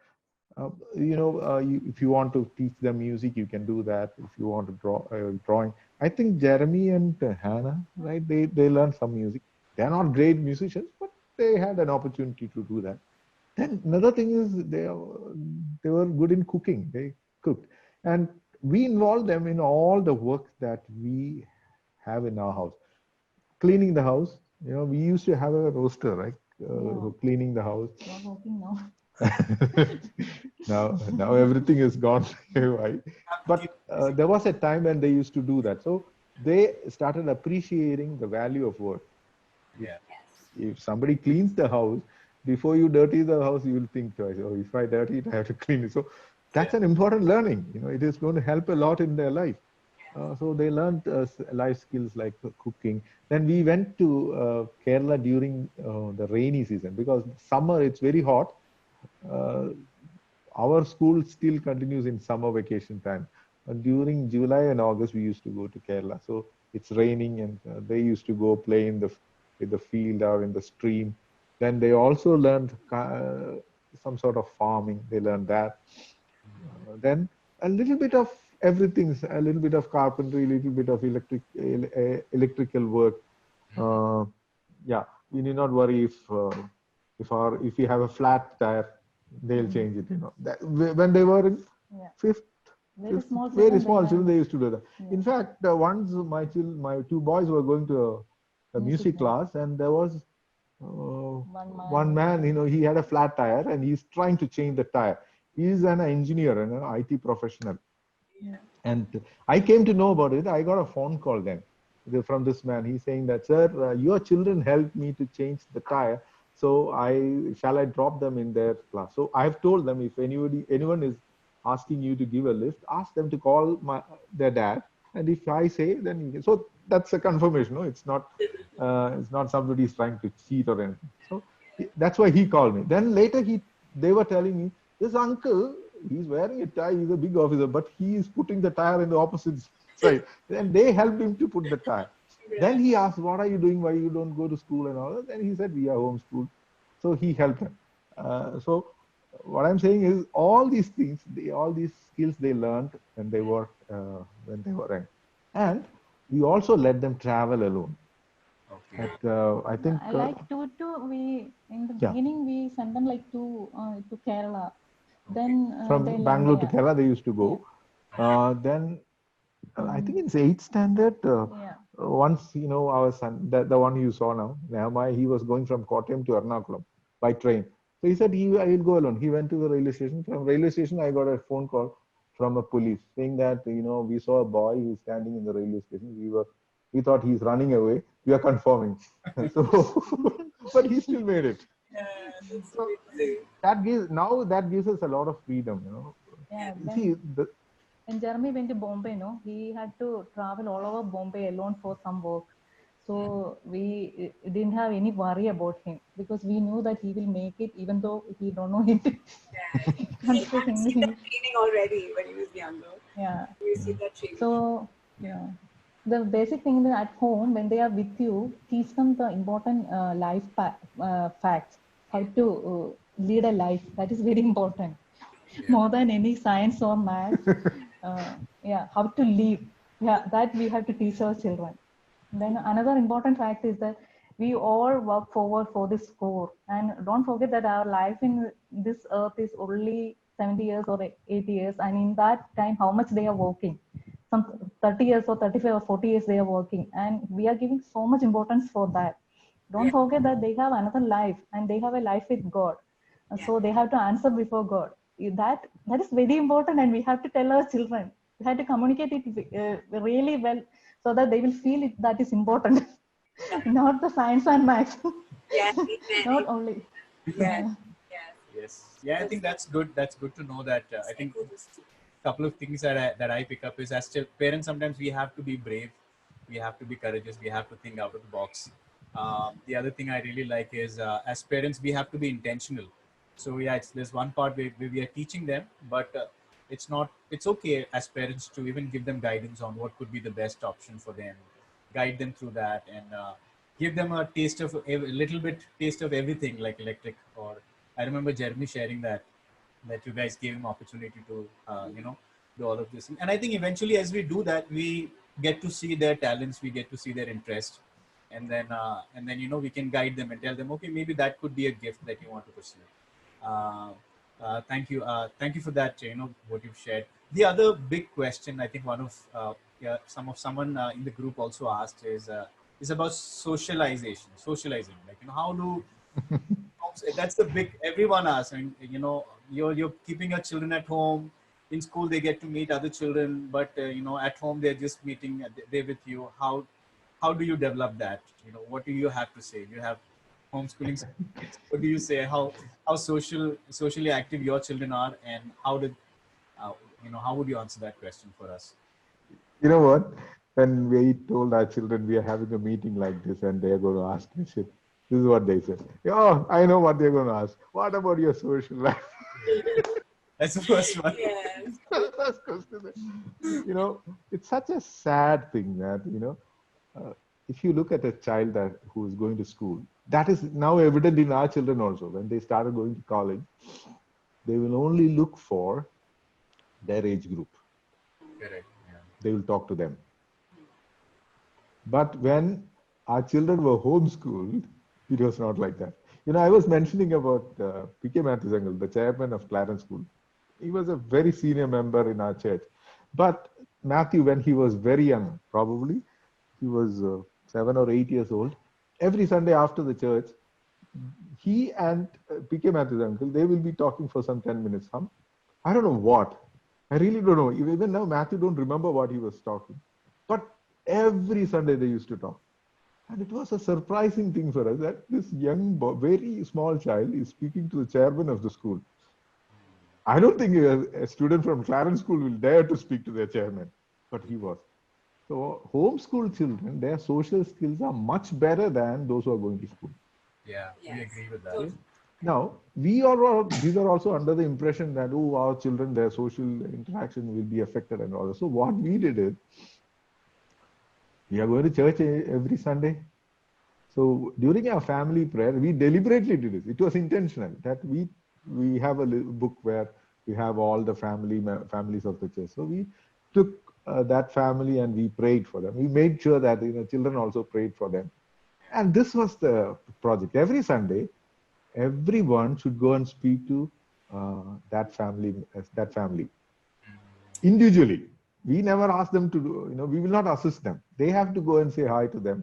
If you want to teach them music, you can do that. If you want to draw drawing, I think Jeremy and Hannah, right? They learned some music. They're not great musicians, but they had an opportunity to do that. Then another thing is they were good in cooking. They cooked, and we involved them in all the work that we have in our house. Cleaning the house. We used to have a roaster, right? Cleaning the house. now everything is gone. Right? But there was a time when they used to do that. So they started appreciating the value of work. If somebody cleans the house, before you dirty the house, you will think twice. Oh, if I dirty it, I have to clean it. So that's an important learning. It is going to help a lot in their life. So they learned life skills like cooking. Then we went to Kerala during the rainy season, because summer it's very hot. Our school still continues in summer vacation time. During July and August, we used to go to Kerala. So it's raining, and they used to go play in the field or in the stream. Then they also learned some sort of farming. They learned that. Then a little bit of everything, a little bit of carpentry, a little bit of electrical work. We need not worry if you have a flat tire, they'll change it. When they were in fifth, very small children, they used to do that. In fact, once my two boys were going to a music class, and there was one man, he had a flat tire, and he's trying to change the tire. He's an engineer and an IT professional. And I came to know about it. I got a phone call then from this man. He's saying that, sir, your children helped me to change the tire. So shall I drop them in their class? So I've told them, if anyone is asking you to give a lift, ask them to call their dad. And if I say, then you can. So that's a confirmation. No, it's not somebody is trying to cheat or anything. So that's why he called me. Then later they were telling me, this uncle, he's wearing a tie, he's a big officer, but he is putting the tire in the opposite side. And they helped him to put the tire. Then he asked, what are you doing? Why you don't go to school and all that? Then he said, we are homeschooled. So he helped him. So what I'm saying is, all these things, all these skills they learned when they were young. And we also let them travel alone. I think we in the beginning we sent them to Kerala. Then from Bangalore to Kerala they used to go. Then I think in 8th standard, once, our son, the one you saw now, Nehemiah, he was going from Kottayam to Ernakulam by train. So he said, I will go alone. He went to the railway station. From railway station, I got a phone call from a police saying that, we saw a boy who's standing in the railway station. We thought he's running away. We are confirming. So, but he still made it. Yeah, that's So amazing. that gives us a lot of freedom, Yeah, See, when Jeremy went to Bombay, he had to travel all over Bombay alone for some work. So we didn't have any worry about him because we knew that he will make it, even though he don't know it. Yeah. He He can't had speak seen English. that training already when he was younger. Yeah. We see that training. So yeah, the basic thing that at home when they are with you, teach them the important life facts, how to lead a life. That is very important, more than any science or math. Yeah, how to live. Yeah, that we have to teach our children. Then another important fact is that we all work forward for this score, and don't forget that our life in this earth is only 70 years or 80 years, and in that time, how much they are working. Some 30 years or 35 or 40 years they are working, and we are giving so much importance for that. Don't forget that they have another life, and they have a life with God. So they have to answer before God. That is very important, and we have to tell our children. We have to communicate it really well, so that they will feel it that is important, not the science and maths. Yeah, Not only. yeah, yeah. Yes. Yeah, I think that's good. That's good to know that. I think couple of things that I pick up is as parents, sometimes we have to be brave, we have to be courageous, we have to think out of the box. The other thing I really like is as parents we have to be intentional. So yeah, there's one part where we are teaching them, but it's okay as parents to even give them guidance on what could be the best option for them, guide them through that, and give them a taste of a little bit taste of everything, like electric. Or I remember Jeremy sharing that you guys gave him opportunity to do all of this, and I think eventually as we do that, we get to see their talents, we get to see their interest, and then we can guide them and tell them, okay, maybe that could be a gift that you want to pursue. Thank you for that, what you've shared. The other big question, I think one of someone in the group also asked is about socializing, like how do that's the big everyone asks. I mean, you're keeping your children at home. In school they get to meet other children, but at home they're just meeting, they're with you. How do you develop that? What do you have to say? You have homeschooling kids. What do you say? How socially active your children are, and how would you answer that question for us? You know what? When we told our children we are having a meeting like this and they are going to ask questions, this is what they said. Oh, I know what they're going to ask. What about your social life? That's the first one. Yes. First question. It's such a sad thing that, if you look at a child who is going to school, that is now evident in our children also. When they started going to college, they will only look for their age group. Correct. Yeah. They will talk to them. But when our children were homeschooled, it was not like that. I was mentioning about P.K. Matthews uncle, the chairman of Clarence School. He was a very senior member in our church. But Matthew, when he was very young, probably he was 7 or 8 years old, every Sunday after the church, he and P.K. Matthews uncle, they will be talking for some 10 minutes. I don't know what. I really don't know. Even now, Matthew don't remember what he was talking. But every Sunday they used to talk. And it was a surprising thing for us that this young, very small child is speaking to the chairman of the school. I don't think a student from Clarence School will dare to speak to their chairman, but he was. So homeschool children, their social skills are much better than those who are going to school. Yeah, we Yes. agree with that. Totally. Now, these are also under the impression that, our children, their social interaction will be affected and all that. So what we did is, we are going to church every Sunday. So during our family prayer, we deliberately did it. It was intentional that we have a book where we have all the families of the church. So we took that family and we prayed for them. We made sure that children also prayed for them. And this was the project. Every Sunday, everyone should go and speak to that family individually. We never ask them to do, we will not assist them. They have to go and say hi to them.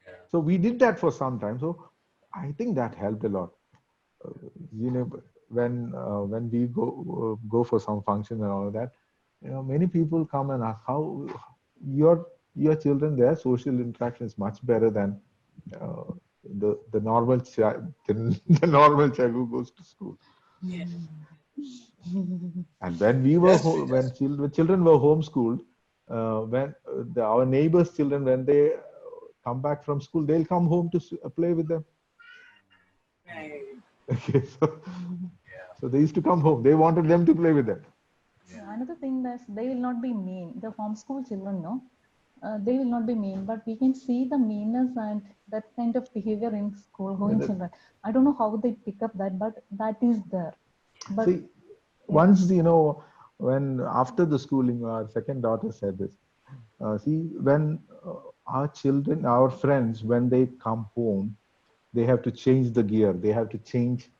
Yeah. So we did that for some time. So I think that helped a lot. Uh, when we go for some function and all of that, many people come and ask how your children, their social interaction is much better than uh, the normal child, the normal child who goes to school. Yeah. And when we were Yes, when children were homeschooled, when our neighbors' children, when they come back from school, they'll come home to play with them. Right. Okay, so Yeah. so they used to come home. They wanted them to play with them. Another thing that they will not be mean. The homeschool children, no, they will not be mean, but we can see the meanness and that kind of behavior in school going Yeah, children. I don't know how they pick up that, but that is there. But see, once when after the schooling, our second daughter said this. See, when our children, our friends, when they come home, they have to change the gear. They have to change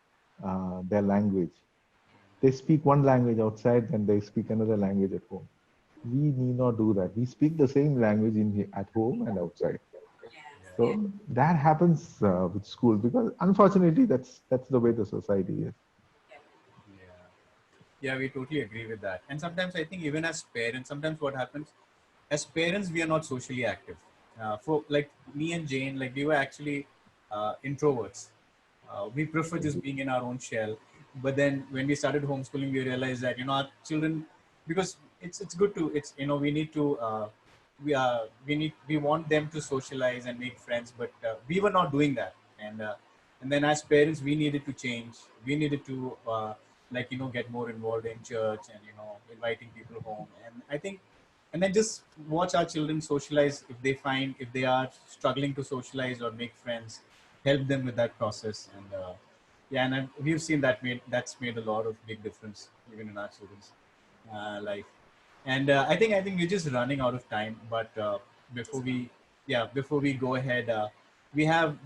their language. They speak one language outside, then they speak another language at home. We need not do that. We speak the same language at home and outside. So that happens with school because unfortunately that's the way the society is. Yeah. Yeah, we totally agree with that. And sometimes I think even as parents, sometimes what happens, as parents, we are not socially active. For like me and Jane, like we were actually introverts. We prefer just being in our own shell. But then when we started homeschooling, we realized that our children, because it's good to we need to we want them to socialize and make friends, but we were not doing that. And then as parents, we needed to change. We needed to get more involved in church and inviting people home. And I think and then just watch our children socialize. If they are struggling to socialize or make friends, help them with that process. And we've seen that's made a lot of big difference even in our children's life. And I think we're just running out of time, but before we before we go ahead, we have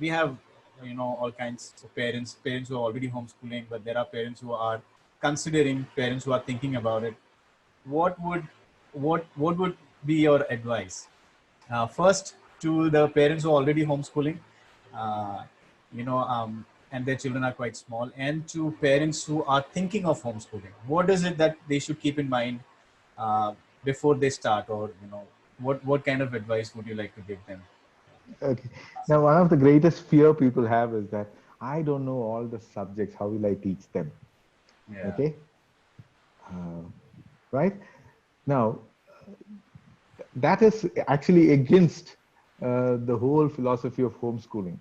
all kinds of parents who are already homeschooling, but there are parents who are considering, parents who are thinking about it. What would what what would be your advice, first, to the parents who are already homeschooling, uh, and their children are quite small, and to parents who are thinking of homeschooling? What is it that they should keep in mind uh, before they start, or what kind of advice would you like to give them? Okay. Now, one of the greatest fear people have is that I don't know all the subjects. How will I teach them? Yeah. Okay. Right now, that is actually against the whole philosophy of homeschooling.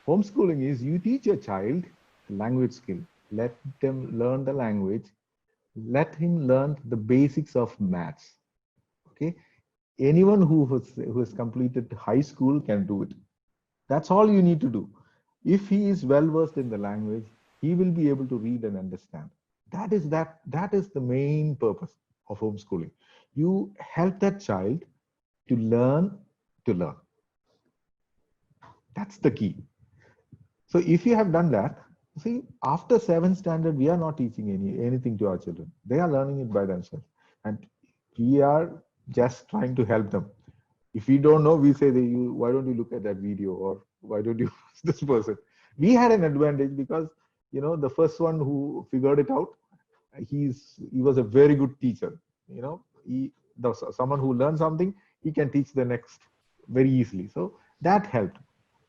Homeschooling is you teach your child language skill, let them learn the language, let him learn the basics of maths. Okay, anyone who has completed high school can do it. That's all you need to do. If he is well versed in the language, he will be able to read and understand. That is the main purpose of homeschooling. You help that child to learn to learn. That's the key. So if you have done that, see, after seventh standard, we are not teaching anything to our children. They are learning it by themselves. And we are just trying to help them. If we don't know, we say, why don't you look at that video, or why don't you this person? We had an advantage because, the first one who figured it out, he was a very good teacher. Someone who learned something, he can teach the next very easily. So that helped.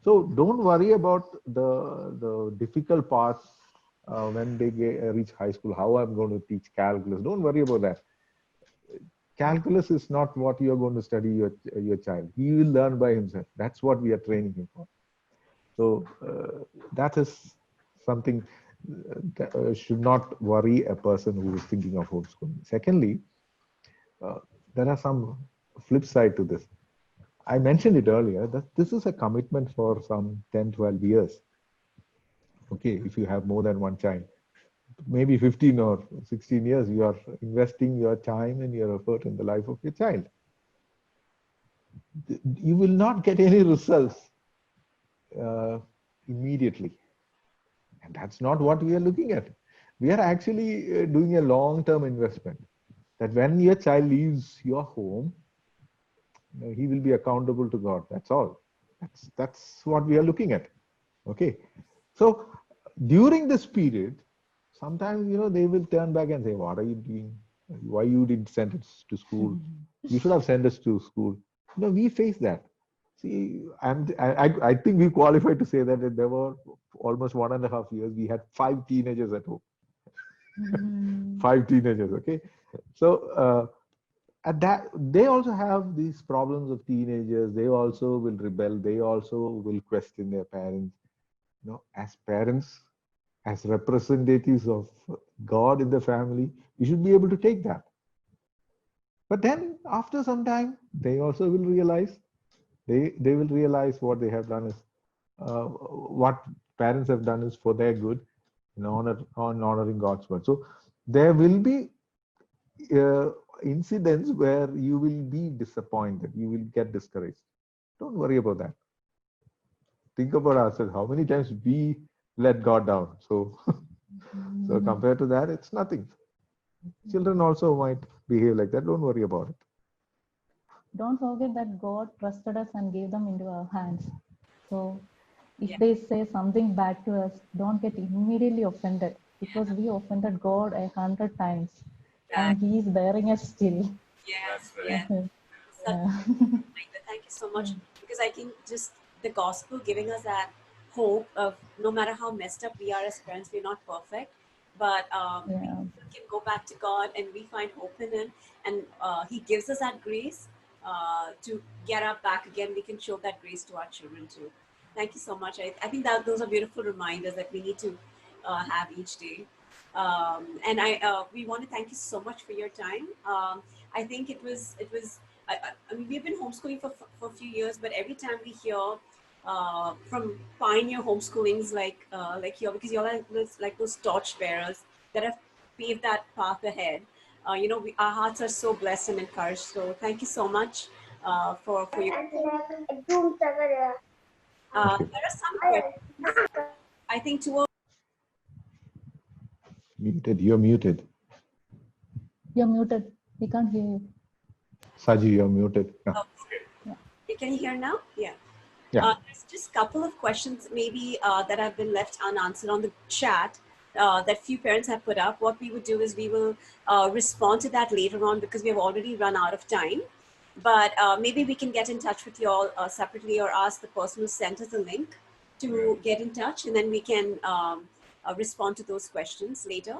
So don't worry about the difficult parts when they reach high school. How I'm going to teach calculus? Don't worry about that. Calculus is not what you are going to study your child. He will learn by himself. That's what we are training him for. So that is something that should not worry a person who is thinking of homeschooling. Secondly, there are some flip side to this. I mentioned it earlier that this is a commitment for some 10, 12 years. Okay, if you have more than one child, maybe 15 or 16 years, you are investing your time and your effort in the life of your child. You will not get any results immediately. And that's not what we are looking at. We are actually doing a long-term investment. that when your child leaves your home, he will be accountable to God. That's all. That's what we are looking at. Okay. So during this period, sometimes, they will turn back and say, what are you doing? Why you didn't send us to school? You should have sent us to school. We face that. See, and I think we qualify to say that there were almost 1.5 years, we had 5 teenagers at home. 5 teenagers, okay? So at that, they also have these problems of teenagers. They also will rebel. They also will question their parents. As parents, as representatives of God in the family, you should be able to take that. But then after some time, they also will realize, they will realize what they have done is, what parents have done is for their good, in honoring God's word. So there will be incidents where you will be disappointed, you will get discouraged. Don't worry about that. Think about ourselves, how many times we let God down. So compared to that, it's nothing. Children also might behave like that. Don't worry about it. Don't forget that God trusted us and gave them into our hands. So if Yeah. they say something bad to us, don't get immediately offended, because we offended God 100 times and He is bearing us still. Yes, right. yes. Yeah. Thank you so much, because I think just the gospel giving us that hope of no matter how messed up we are as parents, we're not perfect, but we Yeah. can go back to God and we find hope in Him, and He gives us that grace to get up back again. We can show that grace to our children too. Thank you so much. I think that those are beautiful reminders that we need to have each day. And we want to thank you so much for your time. I think it was. I mean, we've been homeschooling for a few years, but every time we hear from pioneer homeschoolings like here, because you're like those torch bearers that have paved that path ahead. Our hearts are so blessed and encouraged. So thank you so much for your. There are some questions. I think two. Muted. You're muted. You're muted. We can't hear you. Saji, you're muted. No. Can you hear now? Yeah. Yeah. There's just a couple of questions maybe that have been left unanswered on the chat that few parents have put up. What we would do is we will respond to that later on, because we have already run out of time. But maybe we can get in touch with you all separately, or ask the person who sent us the link to get in touch, and then we can respond to those questions later.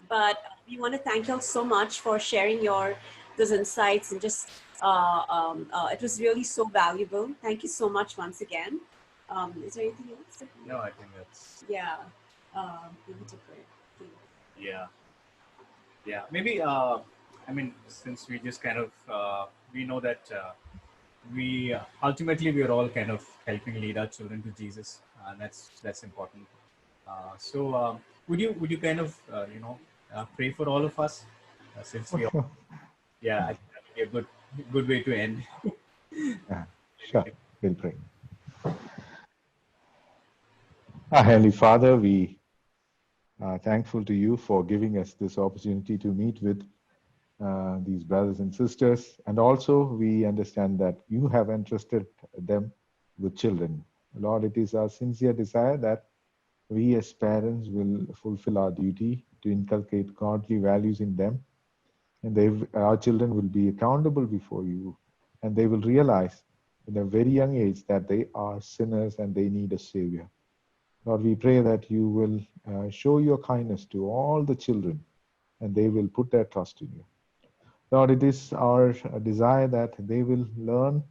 But we want to thank you all so much for sharing those insights, and just it was really so valuable. Thank you so much once again. Is there anything else? No, I think that's. Yeah. Yeah. Maybe, I mean, since we just kind of, we know that we ultimately we are all kind of helping lead our children to Jesus, and that's important. So would you kind of pray for all of us, since we all, yeah, I think that would be a good way to end. Yeah, sure. We'll pray. Our Heavenly Father, we are thankful to you for giving us this opportunity to meet with these brothers and sisters. And also we understand that you have entrusted them with children. Lord, it is our sincere desire that we as parents will fulfill our duty to inculcate godly values in them. And our children will be accountable before you. And they will realize in a very young age that they are sinners and they need a savior. Lord, we pray that you will show your kindness to all the children, and they will put their trust in you. Lord, it is our desire that they will learn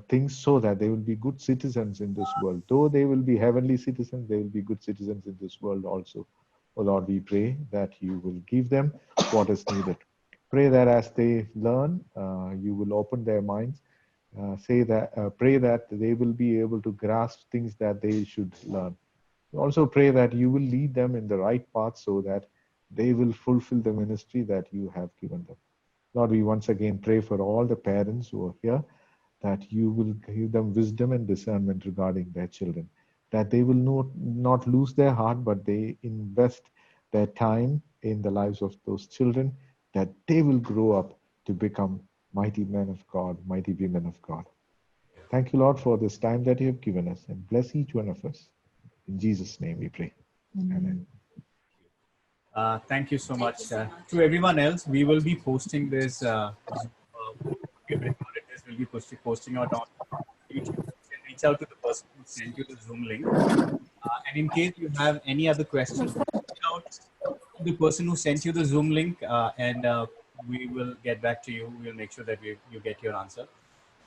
things so that they will be good citizens in this world. Though they will be heavenly citizens, they will be good citizens in this world also. Oh Lord, we pray that you will give them what is needed. Pray that as they learn, you will open their minds. Pray that they will be able to grasp things that they should learn. Also pray that you will lead them in the right path so that they will fulfill the ministry that you have given them. Lord, we once again pray for all the parents who are here, that you will give them wisdom and discernment regarding their children, that they will not lose their heart, but they invest their time in the lives of those children, that they will grow up to become mighty men of God, mighty women of God. Thank you, Lord, for this time that you have given us, and bless each one of us. In Jesus' name we pray. Amen. Thank you so Thank much. you so much. To everyone else, we will be posting this. We have recorded this. We'll be posting out on YouTube. You can reach out to the person who sent you the Zoom link. And in case you have any other questions, reach out to the person who sent you the Zoom link, and we will get back to you. We'll make sure that you get your answer.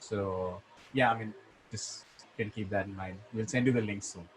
So yeah, I mean, just can keep that in mind. We'll send you the link soon.